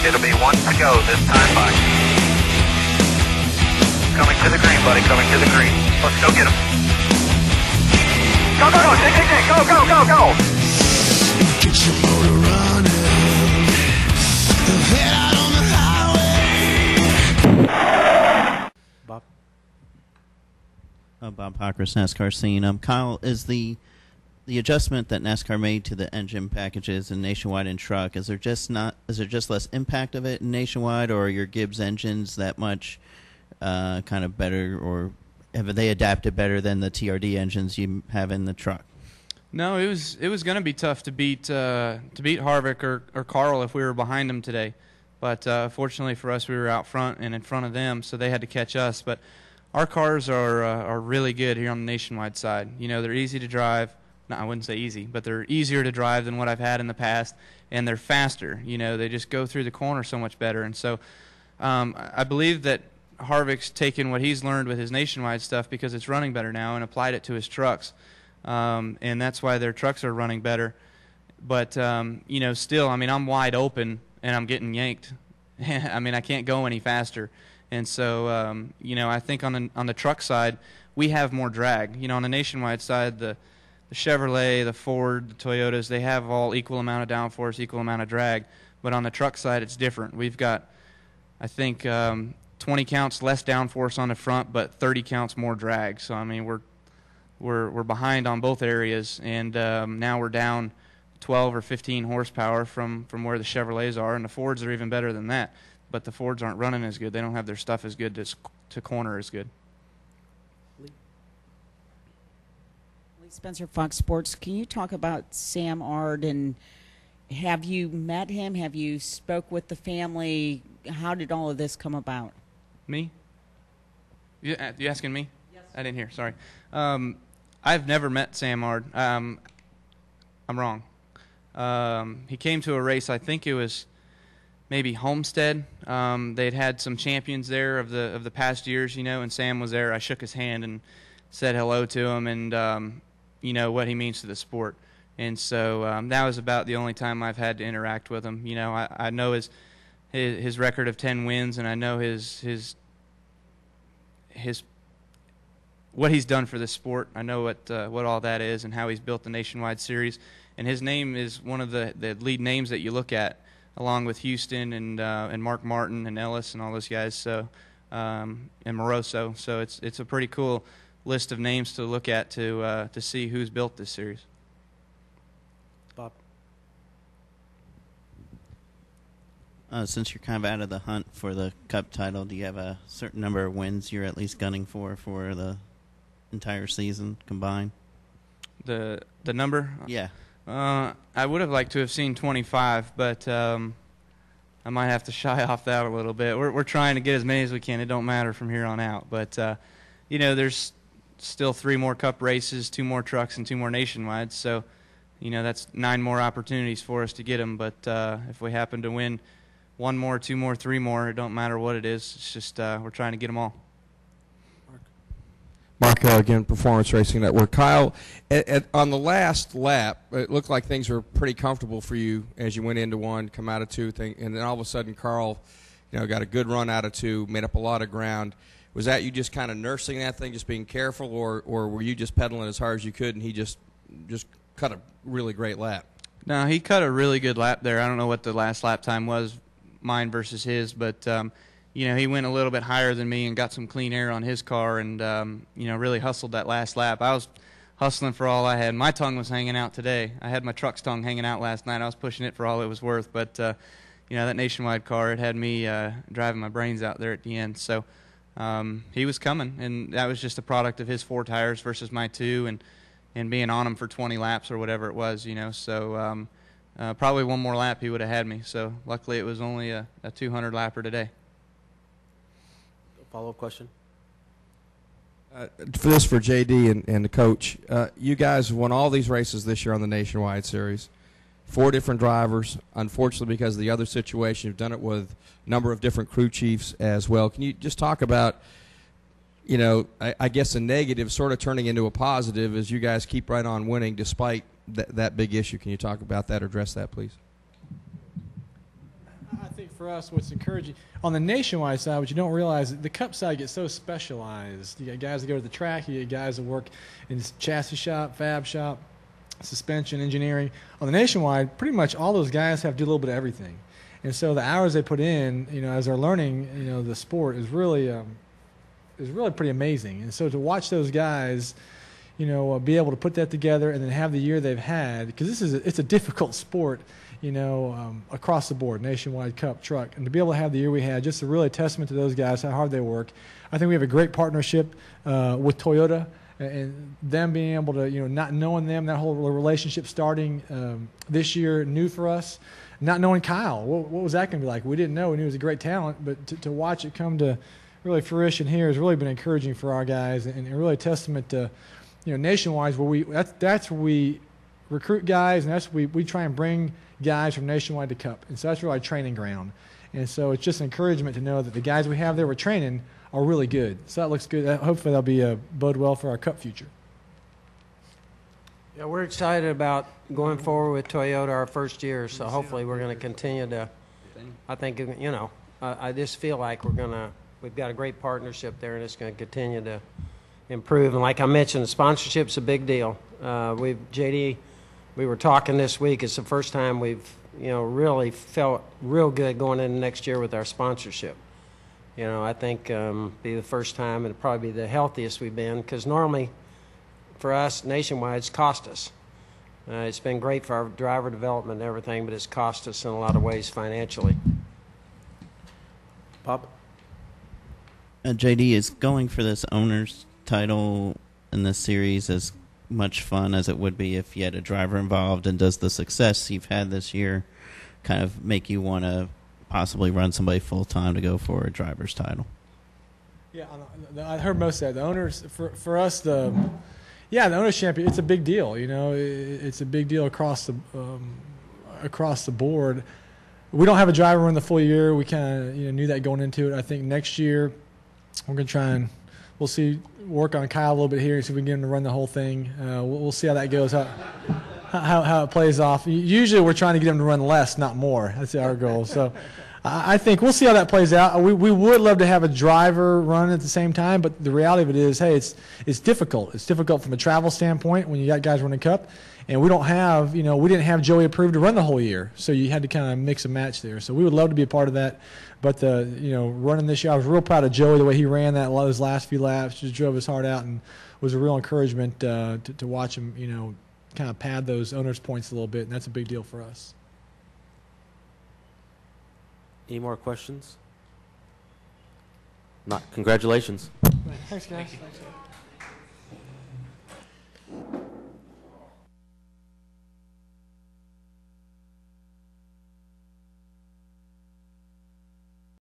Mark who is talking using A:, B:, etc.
A: It'll be 1 to go this time by. Coming to the green, buddy, coming to the green. Let's go get him. Go, go, go, go, go, go, go.
B: Get your motor running. Head out on the highway.
C: Bob.
D: Bob Pockris, NASCAR scene. Kyle, is the adjustment that NASCAR made to the engine packages in Nationwide and Truck, is there just less impact of it in Nationwide, or are your Gibbs engines that much kind of better, or have they adapted better than the TRD engines you have in the truck?
C: No, it was going to be tough to beat Harvick or Carl if we were behind them today, but fortunately for us, we were out front and in front of them, so they had to catch us. But our cars are really good here on the Nationwide side. You know, they're easy to drive. No, I wouldn't say easy, but they're easier to drive than what I've had in the past, and they're faster. You know, they just go through the corner so much better. And so I believe that Harvick's taken what he's learned with his Nationwide stuff because it's running better now and applied it to his trucks. And that's why their trucks are running better. But, you know, still, I mean, I'm wide open and I'm getting yanked. I mean, I can't go any faster. And so, you know, I think on the truck side, we have more drag. You know, on the Nationwide side, the Chevrolet, the Ford, the Toyotas, they have all equal amount of downforce, equal amount of drag. But on the truck side, it's different. We've got, I think, 20 counts less downforce on the front, but 30 counts more drag. So, I mean, we're behind on both areas, and now we're down 12 or 15 horsepower from where the Chevrolets are, and the Fords are even better than that. But the Fords aren't running as good. They don't have their stuff as good to corner as good.
E: Spencer, Fox Sports. Can you talk about Sam Ard, and have you met him? Have you spoke with the family? How did all of this come about?
C: Me? You asking me? Yes. I didn't hear. Sorry. I've never met Sam Ard. I'm wrong. He came to a race. I think it was maybe Homestead. They'd had some champions there of the past years, you know, and Sam was there. I shook his hand and said hello to him, and you know, what he means to the sport. And so that was about the only time I've had to interact with him. You know, I know his record of 10 wins, and I know his what he's done for the sport. I know what all that is and how he's built the Nationwide Series. And his name is one of the lead names that you look at, along with Houston and Mark Martin and Ellis and all those guys. So and Moroso. So it's a pretty cool list of names to look at to see who's built this series. Bob.
D: Since you're kind of out of the hunt for the Cup title, do you have a certain number of wins you're at least gunning for the entire season combined?
C: The number?
D: Yeah.
C: I would have liked to have seen 25, but I might have to shy off that a little bit. We're trying to get as many as we can. It don't matter from here on out. But, you know, there's still 3 more Cup races, 2 more trucks, and 2 more Nationwide. So, you know, that's 9 more opportunities for us to get them. But if we happen to win 1 more, 2 more, 3 more, it don't matter what it is. It's just we're trying to get them all.
F: Mark again, Performance Racing Network. Kyle, on the last lap, it looked like things were pretty comfortable for you as you went into 1, come out of 2, and then all of a sudden Carl, you know, got a good run out of 2, made up a lot of ground. Was that you just kind of nursing that thing, just being careful, or were you just pedaling as hard as you could and he just cut a really great lap?
C: No, he cut a really good lap there. I don't know what the last lap time was, mine versus his, but you know, he went a little bit higher than me and got some clean air on his car, and you know, really hustled that last lap. I was hustling for all I had. My tongue was hanging out today. I had my truck's tongue hanging out last night. I was pushing it for all it was worth, but you know, that Nationwide car, it had me driving my brains out there at the end. So he was coming, and that was just a product of his 4 tires versus my 2, and being on him for 20 laps or whatever it was, you know. So probably 1 more lap he would have had me. So luckily it was only a 200 lapper today.
G: Follow-up question?
F: This for J.D. and the coach. You guys won all these races this year on the Nationwide Series. 4 different drivers. Unfortunately, because of the other situation, you've done it with a number of different crew chiefs as well. Can you just talk about, you know, I guess a negative sort of turning into a positive as you guys keep right on winning despite that big issue? Can you talk about that or address that, please?
G: I think for us, what's encouraging on the nationwide side, what you don't realize, the Cup side gets so specialized. You got guys that go to the track, you got guys that work in chassis shop, fab shop, suspension, engineering. On the nationwide, pretty much all those guys have to do a little bit of everything. And so the hours they put in, as they're learning, the sport is really pretty amazing. And so to watch those guys, be able to put that together and then have the year they've had, because it's a difficult sport, across the board, nationwide, Cup, truck, and to be able to have the year we had, just a really testament to those guys, how hard they work. I think we have a great partnership with Toyota, and them being able to, not knowing them, that whole relationship starting this year, new for us. Not knowing Kyle, what was that going to be like? We didn't know. We knew he was a great talent, but to watch it come to really fruition here has really been encouraging for our guys, and really a testament to, nationwide, where that's where we recruit guys, and that's where we try and bring guys from nationwide to Cup, and so that's really our training ground. And so it's just encouragement to know that the guys we have there we're training are really good. So that looks good. Hopefully that'll be bode well for our Cup future.
H: Yeah, we're excited about going forward with Toyota our first year, so hopefully we're going to continue to. I think I just feel like we've got a great partnership there, and it's going to continue to improve. And like I mentioned, the sponsorship's a big deal. JD, we were talking this week. It's the first time we've really felt real good going into next year with our sponsorship. I think be the first time, and it'll probably be the healthiest we've been, because normally for us, nationwide, it's cost us. It's been great for our driver development and everything, but it's cost us in a lot of ways financially.
I: Bob?
D: JD, is going for this owner's title in this series as much fun as it would be if you had a driver involved, and does the success you've had this year kind of make you want to possibly run somebody full-time to go for a driver's title?
G: Yeah, I heard most of that. The owners, for us, the owners champion, it's a big deal. It's a big deal across the board. We don't have a driver run the full year. We kind of knew that going into it. I think next year we're going to try and work on Kyle a little bit here and see if we can get him to run the whole thing. We'll see how that goes, how it plays off. Usually we're trying to get him to run less, not more. That's our goal. So I think we'll see how that plays out. We would love to have a driver run at the same time, but the reality of it is, hey, it's difficult. It's difficult from a travel standpoint when you got guys running Cup, and we don't have, we didn't have Joey approved to run the whole year, so you had to kind of mix and match there. So we would love to be a part of that, but running this year, I was real proud of Joey the way he ran those last few laps. Just drove his heart out, and was a real encouragement to watch him, kind of pad those owners' points a little bit, and that's a big deal for us.
I: Any more questions? Not. Congratulations.
G: Thanks, guys. Thanks.